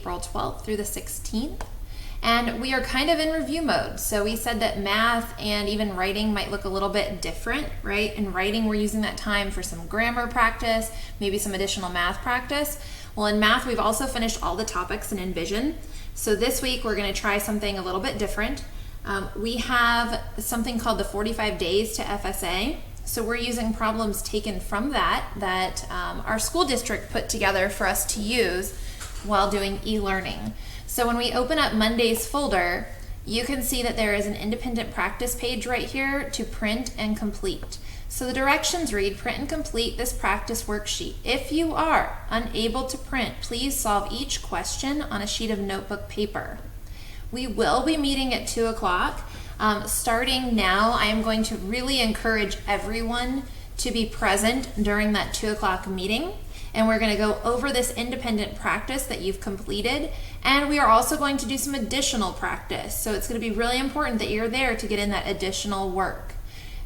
April 12th through the 16th. And we are kind of in review mode. So we said that math and even writing might look a little bit different, right? In writing, we're using that time for some grammar practice, maybe some additional math practice. Well, in math, we've also finished all the topics in Envision. So this week, we're going to try something a little bit different. We have something called the 45 Days to FSA. So we're using problems taken from that our school district put together for us to use while doing e-learning. So when we open up Monday's folder, you can see that there is an independent practice page right here to print and complete. So the directions read, print and complete this practice worksheet. If you are unable to print, please solve each question on a sheet of notebook paper. We will be meeting at 2 o'clock. Starting now, I am going to really encourage everyone to be present during that 2 o'clock meeting. And we're going to go over this independent practice that you've completed. And we are also going to do some additional practice. So it's going to be really important that you're there to get in that additional work.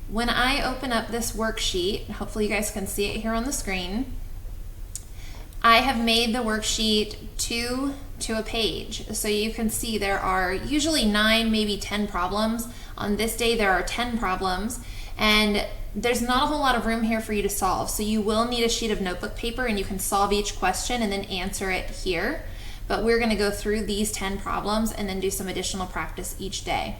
When I open up this worksheet, hopefully you guys can see it here on the screen, I have made the worksheet to a page. So you can see there are usually 9, maybe 10 problems. On this day, there are 10 problems. And there's not a whole lot of room here for you to solve. So you will need a sheet of notebook paper and you can solve each question and then answer it here. But we're going to go through these 10 problems and then do some additional practice each day.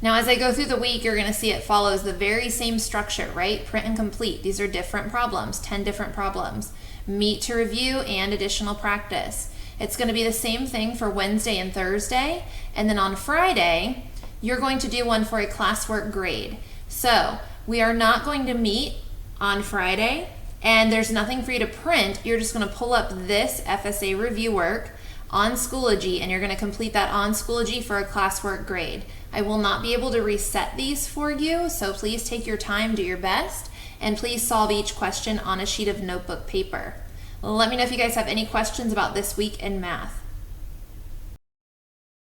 Now, as I go through the week, you're going to see it follows the very same structure, right? Print and complete. These are different problems, 10 different problems. Meet to review and additional practice. It's going to be the same thing for Wednesday and Thursday. And then on Friday, you're going to do one for a classwork grade. So we are not going to meet on Friday, and there's nothing for you to print. You're just going to pull up this FSA review work on Schoology, and you're going to complete that on Schoology for a classwork grade. I will not be able to reset these for you, so please take your time, do your best, and please solve each question on a sheet of notebook paper. Let me know if you guys have any questions about this week in math.